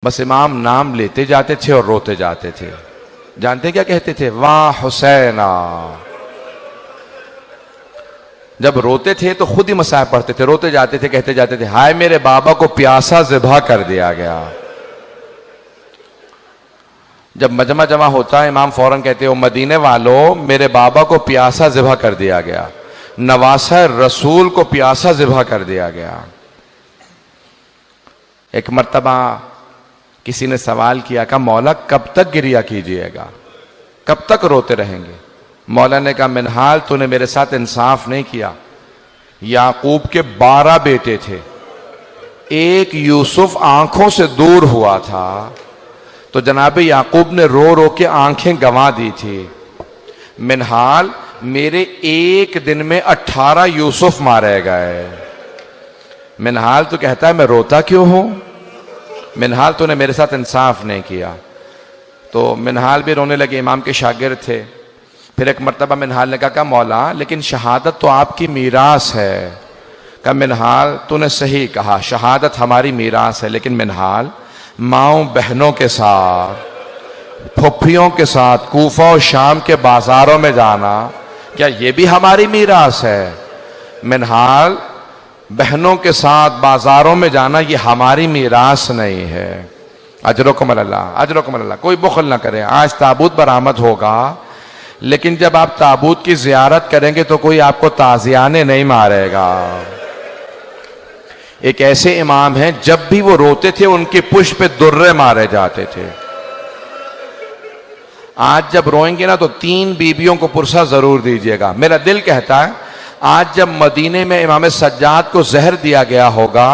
बस इमाम नाम लेते जाते थे और रोते जाते थे। जानते क्या कहते थे? वाह हुसैना। जब रोते थे तो खुद ही मसाए पढ़ते थे, रोते जाते थे, कहते जाते थे हाय मेरे बाबा को प्यासा ज़िबा कर दिया गया। जब मजमा जमा होता है इमाम फौरन कहते हो मदीने वालों मेरे बाबा को प्यासा ज़िबा कर दिया गया, नवासा रसूल को प्यासा ज़िबा कर दिया गया। एक मर्तबा किसी ने सवाल किया कि मौला कब तक गिरिया कीजिएगा, कब तक रोते रहेंगे? मौला ने कहा मिनहाल तूने मेरे साथ इंसाफ नहीं किया। याकूब के 12 बेटे थे, एक यूसुफ आंखों से दूर हुआ था तो जनाब याकूब ने रो रो के आंखें गंवा दी थी। मिनहाल मेरे एक दिन में 18 यूसुफ मारे गए। मिनहाल तो कहता है मैं रोता क्यों हूं? मिनहाल तूने मेरे साथ इंसाफ नहीं किया। तो मिनहाल भी रोने लगे, इमाम के शागिर्द थे। फिर एक मर्तबा मिनहाल ने कहा मौला लेकिन शहादत तो आपकी मीरास है। कहा मिनहाल तूने सही कहा, शहादत हमारी मीरास है, लेकिन मिनहाल माओ बहनों के साथ फुफ्फियों के साथ कूफा और शाम के बाजारों में जाना क्या ये भी हमारी मीरास है? मिनहाल बहनों के साथ बाजारों में जाना ये हमारी मीरास नहीं है। अजरकुम अल्लाह, अजरकुम अल्लाह। कोई बुखल ना करे, आज ताबूत बरामद होगा, लेकिन जब आप ताबूत की जियारत करेंगे तो कोई आपको ताजियाने नहीं मारेगा। एक ऐसे इमाम हैं जब भी वो रोते थे उनके पुष्प पे दुर्रे मारे जाते थे। आज जब रोएंगे ना तो 3 बीबियों को पुरसा जरूर दीजिएगा। मेरा दिल कहता है आज जब मदीने में इमाम सज्जाद को जहर दिया गया होगा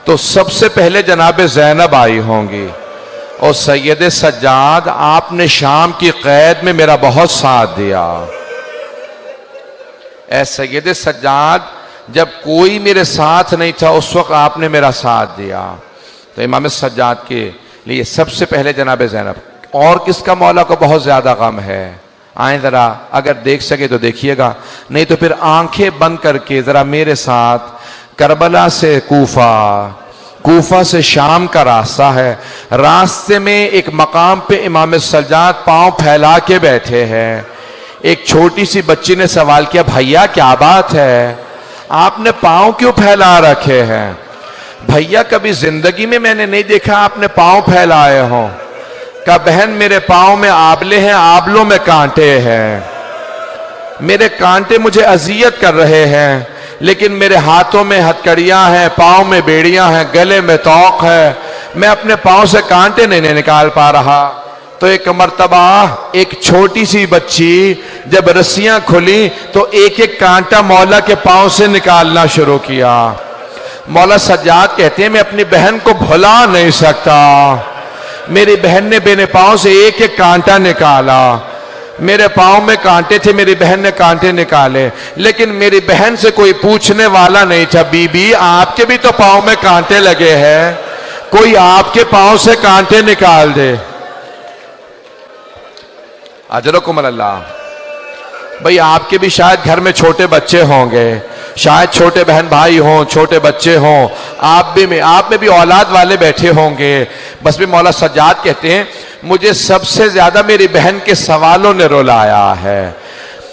तो सबसे पहले जनाब ज़ैनब आई होंगी। और सैयद सज्जाद आपने शाम की कैद में मेरा बहुत साथ दिया। ऐ सैयद सज्जाद जब कोई मेरे साथ नहीं था उस वक्त आपने मेरा साथ दिया। तो इमाम सज्जाद के लिए सबसे पहले जनाब ज़ैनब। और किसका मौला को बहुत ज्यादा गम है? आए जरा, अगर देख सके तो देखिएगा, नहीं तो फिर आंखें बंद करके जरा मेरे साथ करबला से कूफा, कूफा से शाम का रास्ता है। रास्ते में एक मकाम पे इमाम सज्जाद पांव फैला के बैठे हैं। एक छोटी सी बच्ची ने सवाल किया भैया क्या बात है, आपने पांव क्यों फैला रखे हैं? भैया कभी जिंदगी में मैंने नहीं देखा आपने पांव फैलाए हों। का बहन मेरे पांव में आबले हैं, आबलों में कांटे हैं, मेरे कांटे मुझे अजियत कर रहे हैं, लेकिन मेरे हाथों में हथकड़ियां हैं, पांव में बेड़ियां हैं, गले में तौक है, मैं अपने पांव से कांटे नहीं निकाल पा रहा। तो एक मर्तबा एक छोटी सी बच्ची जब रस्सियां खुली तो एक एक कांटा मौला के पांव से निकालना शुरू किया। मौला सज्जाद कहते हैं मैं अपनी बहन को भुला नहीं सकता। मेरी बहन ने मेरे पांव से एक एक कांटा निकाला। मेरे पांव में कांटे थे, मेरी बहन ने कांटे निकाले, लेकिन मेरी बहन से कोई पूछने वाला नहीं था बीबी आपके भी तो पांव में कांटे लगे हैं, कोई आपके पांव से कांटे निकाल दे। अजरकुम अल्लाह। भाई आपके भी शायद घर में छोटे बच्चे होंगे, शायद छोटे बहन भाई हों, छोटे बच्चे हों, आप में भी औलाद वाले बैठे होंगे। बस भी मौला सज्जाद कहते हैं मुझे सबसे ज्यादा मेरी बहन के सवालों ने रुलाया है,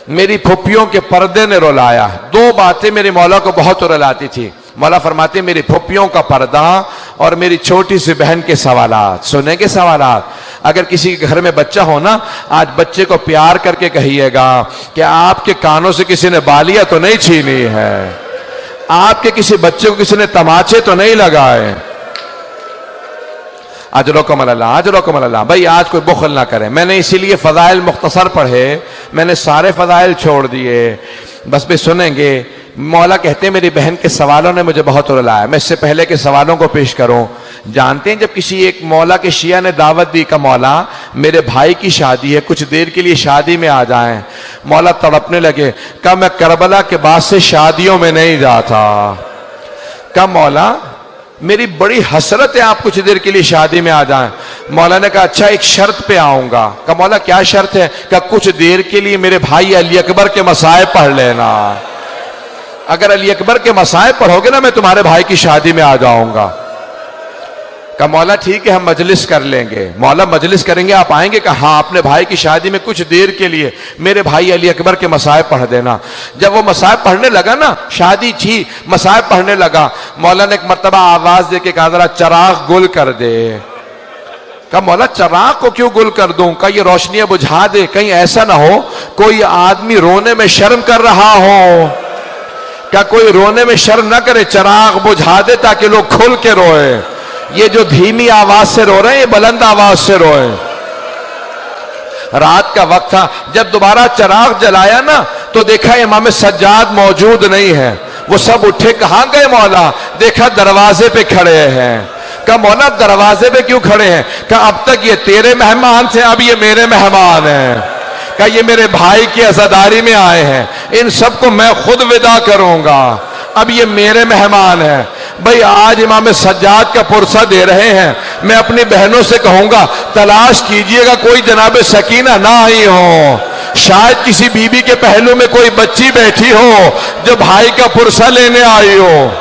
मेरी फुफ्फियों के पर्दे ने रुलाया। 2 बातें मेरे मौला को बहुत रुलाती थी। मौला फरमाते मेरी फुफ्फियों का पर्दा और मेरी छोटी सी बहन के सवालात। सुने के सवालात। अगर किसी के घर में बच्चा हो ना, आज बच्चे को प्यार करके कहिएगा कि आपके कानों से किसी ने बालियां तो नहीं छीनी है, आपके किसी बच्चे को किसी ने तमाचे तो नहीं लगाए। अजरकुम अल्लाह, अजरकुम अल्लाह। भाई आज कोई बुखल ना करे। मैंने इसीलिए फजाइल मुख्तसर पढ़े, मैंने सारे फजाइल छोड़ दिए। बस भी सुनेंगे। मौला कहते हैं मेरी बहन के सवालों ने मुझे बहुत रुलाया। मैं इससे पहले के सवालों को पेश करूं। जानते हैं जब किसी एक मौला के शिया ने दावत दी का मौला मेरे भाई की शादी है, कुछ देर के लिए शादी में आ जाएं। मौला तड़पने लगे। कहा मैं करबला के बाद से शादियों में नहीं जाता। कहा मौला मेरी बड़ी हसरत है आप कुछ देर के लिए शादी में आ जाएं। मौला ने कहा अच्छा एक शर्त पे आऊंगा। कहा मौला क्या शर्त है? कहा कुछ देर के लिए मेरे भाई अली अकबर के मसाए पढ़ लेना। अगर अली अकबर के मसाए पढ़ोगे ना मैं तुम्हारे भाई की शादी में आ जाऊंगा। कहा मौला ठीक है हम मजलिस कर लेंगे। मौला मजलिस करेंगे आप आएंगे? कहा हाँ, अपने भाई की शादी में कुछ देर के लिए मेरे भाई अली अकबर के मसाइब पढ़ देना। जब वो मसाइब पढ़ने लगा ना, शादी थी, मसाइब पढ़ने लगा, मौला ने एक मर्तबा आवाज दे के कहा जरा चिराग गुल कर दे। कहा मौला चिराग को क्यों गुल कर दूं? कहा ये रोशनियां बुझा दे, कहीं ऐसा ना हो कोई आदमी रोने में शर्म कर रहा हो। क्या कोई रोने में शर्म ना करे, चिराग बुझा दे ताकि लोग खुल के रोए। ये जो धीमी आवाज से रो रहे हैं, ये बुलंद आवाज से रोए। रात का वक्त था, जब दोबारा चिराग जलाया ना तो देखा इमाम सज्जाद मौजूद नहीं है। वो सब उठे, कहां गए मौला? देखा दरवाजे पे खड़े हैं। कहा मौला दरवाजे पे क्यों खड़े हैं? कहा अब तक ये तेरे मेहमान थे, अब ये मेरे मेहमान हैं। कहा ये मेरे भाई की अज़ादारी में आए हैं, इन सबको मैं खुद विदा करूंगा, अब ये मेरे मेहमान हैं। भाई आज इमाम सज्जाद का पुरसा दे रहे हैं, मैं अपनी बहनों से कहूंगा तलाश कीजिएगा कोई जनाब सकीना ना आई हो, शायद किसी बीबी के पहलू में कोई बच्ची बैठी हो जो भाई का पुरसा लेने आई हो।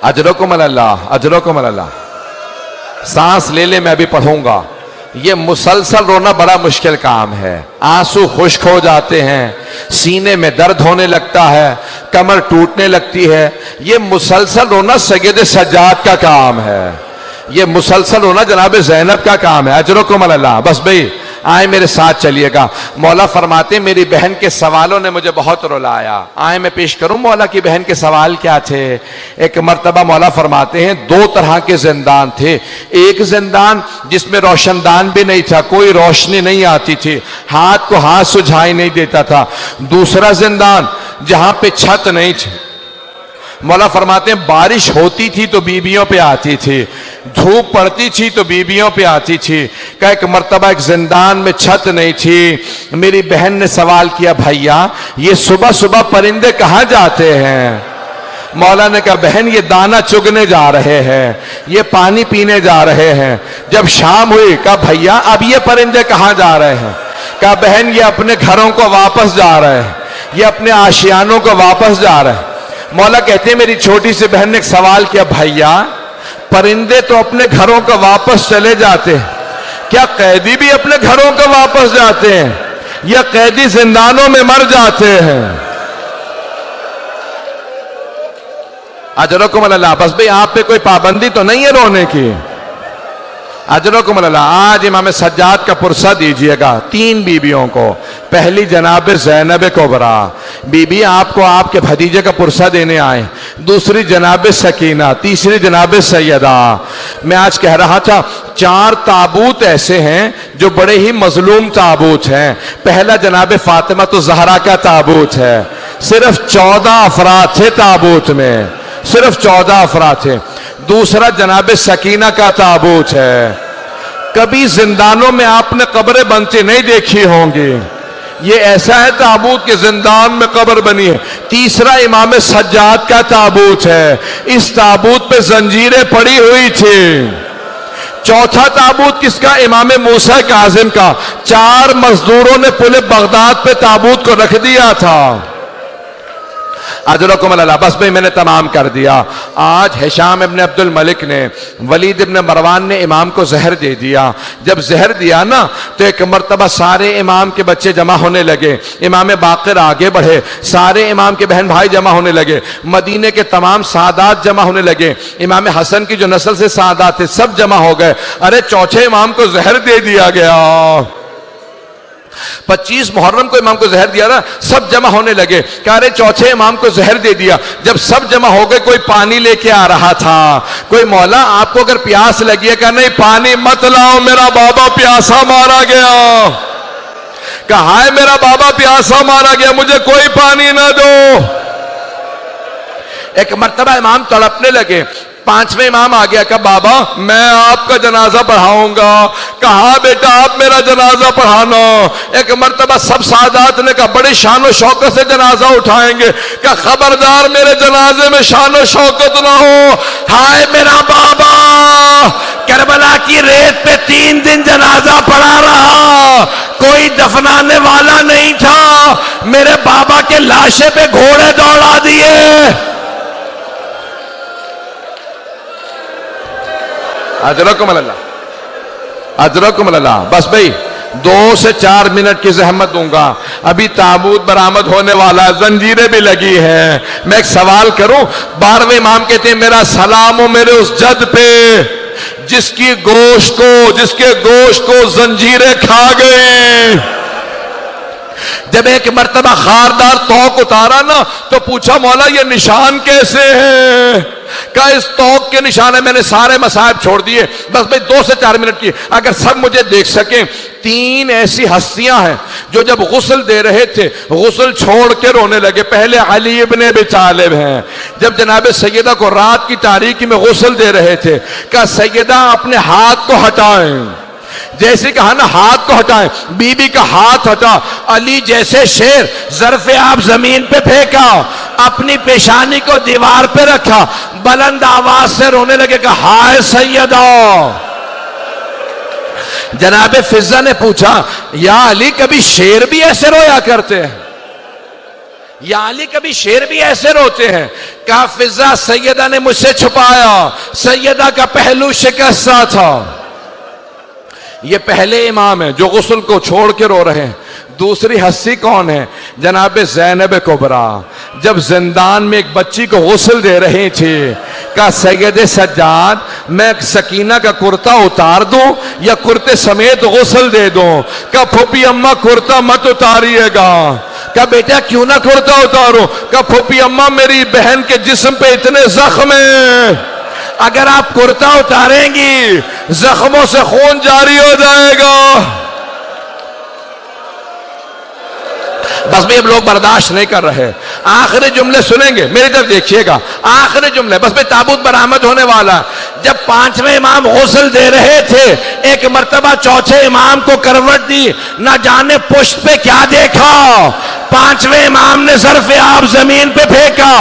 अजरकुम अल्लाह, अजरकुम अल्लाह। सांस ले ले, मैं अभी पढ़ूंगा। ये मुसलसल रोना बड़ा मुश्किल काम है, आंसू खुश्क हो जाते हैं, सीने में दर्द होने लगता है, कमर टूटने लगती है। ये मुसलसल रोना सैयद सज्जाद का काम है, ये मुसलसल रोना जनाब ज़ैनब का काम है। अजरकुम अल्लाह। बस भाई आए मेरे साथ चलिएगा। मौला फरमाते मेरी बहन के सवालों ने मुझे बहुत रुलाया। आए मैं पेश करूं मौला की बहन के सवाल क्या थे। एक मर्तबा मौला फरमाते हैं दो तरह के जिंदान थे। एक जिंदान जिसमें रोशनदान भी नहीं था, कोई रोशनी नहीं आती थी, हाथ को हाथ सुझाई नहीं देता था। दूसरा जिंदान जहां पे छत नहीं थी। मौला फरमाते हैं बारिश होती थी तो बीबियों पे आती थी, धूप पड़ती थी तो बीबियों पे आती थी। का एक मर्तबा एक जिंदान में छत नहीं थी। मेरी बहन ने सवाल किया भैया ये सुबह सुबह परिंदे कहाँ जाते हैं? मौला ने कहा बहन ये दाना चुगने जा रहे हैं, ये पानी पीने जा रहे हैं। जब शाम हुई कहा भैया अब ये परिंदे कहाँ जा रहे हैं? कहा बहन ये अपने घरों को वापस जा रहे हैं, ये अपने आशियानों को वापस जा रहे हैं। मौला कहते हैं मेरी छोटी सी बहन ने एक सवाल किया भैया परिंदे तो अपने घरों को वापस चले जाते हैं, क्या कैदी भी अपने घरों को वापस जाते हैं या कैदी जिंदानों में मर जाते हैं? अजरकुम अल्लाह। बस भाई आप पे कोई पाबंदी तो नहीं है रोने की? अजरकुम अल्लाह। आज इमाम सज्जाद का पुरसा दीजिएगा तीन बीबियों को। पहली जनाब ज़ैनब कुबरा बीबी आपको आपके भतीजे का पुरसा देने आए, दूसरी जनाब सकीना, तीसरी जनाब सैयदा। मैं आज कह रहा था चार ताबूत ऐसे हैं जो बड़े ही मजलूम ताबूत हैं। पहला जनाब फातिमा तो ज़हरा का ताबूत है, सिर्फ 14 अफराद थे ताबूत में, सिर्फ 14 अफराद थे। दूसरा जनाब सकीना का ताबूत है। कभी जिंदानों में आपने कब्रें बनती नहीं देखी होंगी, ये ऐसा है ताबूत के जिंदान में कब्र बनी है। तीसरा इमाम सज्जाद का ताबूत है, इस ताबूत पे जंजीरें पड़ी हुई थी। चौथा ताबूत किसका? इमाम मूसा काजिम का। 4 मजदूरों ने पुल बगदाद पे ताबूत को रख दिया था। अजरकुम अल्लाह। बस भाई मैंने तमाम कर दिया। आज हिशाम इब्न अब्दुल मलिक ने वलीद इब्न मरवान ने इमाम को जहर दे दिया। जब जहर दिया ना तो एक मर्तबा सारे इमाम के बच्चे जमा होने लगे, इमाम बाकिर आगे बढ़े, सारे इमाम के बहन भाई जमा होने लगे, मदीने के तमाम सादात जमा होने लगे, इमाम हसन की जो नस्ल से सादात थे सब जमा हो गए। अरे चौथे इमाम को जहर दे दिया गया। 25 मुहर्रम को इमाम को जहर दिया ना, सब जमा होने लगे। कह रहे चौथे इमाम को जहर दे दिया। जब सब जमा हो गए कोई पानी लेके आ रहा था, कोई मौला आपको अगर प्यास लगी है, कहा नहीं पानी मत लाओ मेरा बाबा प्यासा मारा गया। कहा है मेरा बाबा प्यासा मारा गया, मुझे कोई पानी ना दो। एक मर्तबा इमाम तड़पने लगे, 5वें इमाम आ गया, कहा बाबा मैं आपका जनाजा पढ़ाऊंगा। कहा बेटा आप मेरा जनाजा पढ़ाना। एक मर्तबा सब सादात ने कहा बड़ी शान शौकत से जनाजा उठाएंगे। कहा खबरदार मेरे जनाजे में शान शौकत ना हो। हाय मेरा बाबा करबला की रेत पे 3 दिन जनाजा पड़ा रहा, कोई दफनाने वाला नहीं था। मेरे बाबा के लाशे पे घोड़े दौड़ा दिए। अजरकुम अल्लाह, अजरकुम अल्लाह। बस भाई 2 से 4 मिनट की जहमत दूंगा। अभी ताबूत बरामद होने वाला, जंजीरें भी लगी हैं। मैं एक सवाल करूं? 12वें इमाम कहते हैं मेरा सलाम हो मेरे उस जद पे जिसके गोश्त को जंजीरें खा गए। जब एक मर्तबा खारदार तौक उतारा ना तो पूछा मौला ये निशान कैसे हैं? कहा इस तौक के निशान है। मैंने सारे मसाइब छोड़ दिए। बस भाई 2 से 4 मिनट की, अगर सब मुझे देख सकें। 3 ऐसी हस्तियां हैं जो जब गुस्ल दे रहे थे गुस्ल छोड़ के रोने लगे। पहले अली इब्ने अबी तालिब हैं, जब जनाब सैयदा को रात की तारीकी में गुस्ल दे रहे थे, कहा सैयदा अपने हाथ को हटाएं। जैसे कहा ना हाथ को हटाएं, बीबी का हाथ हटा। अली जैसे शेर ज़र्फ़े आप जमीन पे फेंका, अपनी पेशानी को दीवार पे रखा, बुलंद आवाज से रोने लगे। कहा हाय सैयदा। जनाबे फिजा ने पूछा या अली कभी शेर भी ऐसे रोया करते हैं? या अली कभी शेर भी ऐसे रोते हैं? कहा फिजा सैयदा ने मुझसे छुपाया, सैयदा का पहलू शिकस्ता था। ये पहले इमाम है जो गुस्ल को छोड़ के रो रहे हैं। दूसरी हस्ती कौन है? जनाब ज़ैनब कुबरा, जब जिंदान में एक बच्ची को गुस्ल दे रही थी। कहा सैयद सज्जाद मैं सकीना का कुर्ता उतार दूं या कुर्ते समेत गुस्ल दे दूं? कहा फूफी अम्मा कुर्ता मत उतारिएगा। कहा बेटा क्यों ना कुर्ता उतारो? कहा फूफी अम्मा मेरी बहन के जिस्म पे इतने जख्म है, अगर आप कुर्ता उतारेंगी जख्मों से खून जारी हो जाएगा। बस भी अब लोग बर्दाश्त नहीं कर रहे। आखिरी जुमले सुनेंगे, मेरी तरफ देखिएगा। आखिरी जुमले, बस भी ताबूत बरामद होने वाला। जब 5वें इमाम गुस्ल दे रहे थे, एक मर्तबा चौथे इमाम को करवट दी, ना जाने पुष्ट पे क्या देखा। 5वें इमाम ने ज़र्फ़े आप जमीन पे फेंका,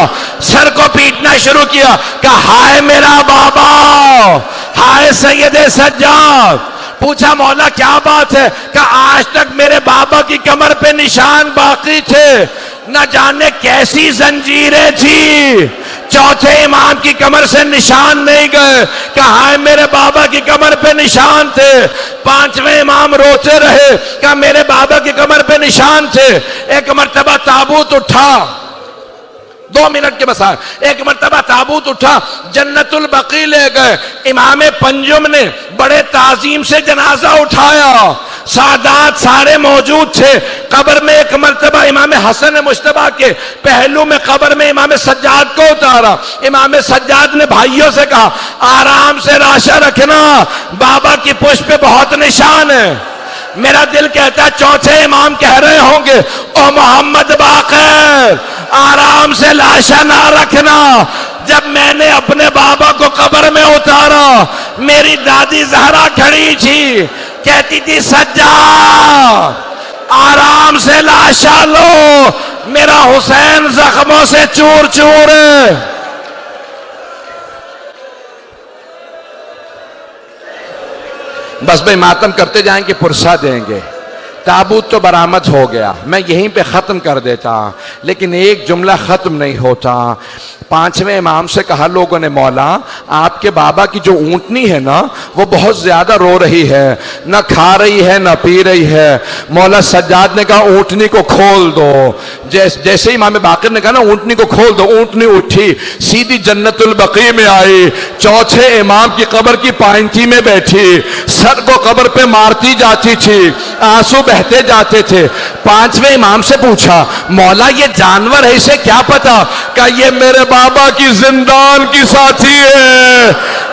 सर को पीटना शुरू किया। कहा हाय मेरा बाबा, हाय सैयद सज्जाद। पूछा मौला क्या बात है? कहा आज तक मेरे बाबा की कमर पे निशान बाकी थे, न जाने कैसी जंजीरें थी, चौथे इमाम की कमर से निशान नहीं गए। कहा हाय मेरे बाबा की कमर पे निशान थे। 5वें इमाम रोते रहे। कहा मेरे बाबा की कमर पे निशान थे। एक मर्तबा ताबूत उठा, 2 मिनट के बसा। एक मर्तबा ताबूत उठा, जन्नतुल बकी ले गए। इमाम पंजुम ने बड़े ताजीम से जनाजा उठाया, सादात सारे मौजूद थे। कब्र में एक मर्तबा इमाम हसन मुश्तबा के पहलू में कब्र में इमाम सज्जाद को उतारा। इमाम सज्जाद ने भाइयों से कहा आराम से राशा रखना, बाबा की पुष्प पे बहुत निशान है। मेरा दिल कहता है चौथे इमाम कह रहे होंगे ओ मोहम्मद बाकर आराम से लाशा ना रखना। जब मैंने अपने बाबा को कब्र में उतारा, मेरी दादी जहरा खड़ी थी, कहती थी सज्जाद आराम से लाशा लो, मेरा हुसैन जख्मों से चूर चूर है। बस भाई मातम करते जाएंगे, पुरसा देंगे। ताबूत तो बरामद हो गया, मैं यहीं पे ख़त्म कर देता, लेकिन एक जुमला ख़त्म नहीं होता। 5वें इमाम से कहा लोगों ने मौला आपके बाबा की जो ऊँटनी है ना वो बहुत ज़्यादा रो रही है, ना खा रही है ना पी रही है। मौला सज्जाद ने कहा ऊँटनी को खोल दो। जैसे ही इमाम बाकर ने कहा ना ऊँटनी को खोल दो, ऊँटनी उठी, सीधी जन्नतुल बकी में आई, चौथे इमाम की कब्र की पायंती में बैठी, सर को कब्र पे मारती जाती थी, आंसू बहते जाते थे। 5वें इमाम से पूछा मौला ये जानवर है, इसे क्या पता? क्या ये मेरे बाबा की जिंदान की साथी है।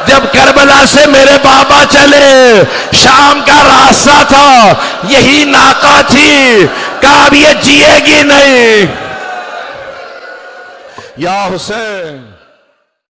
जब करबला से मेरे बाबा चले, शाम का रास्ता था, यही नाका थी, कहा अब ये जिएगी नहीं। या हुसैन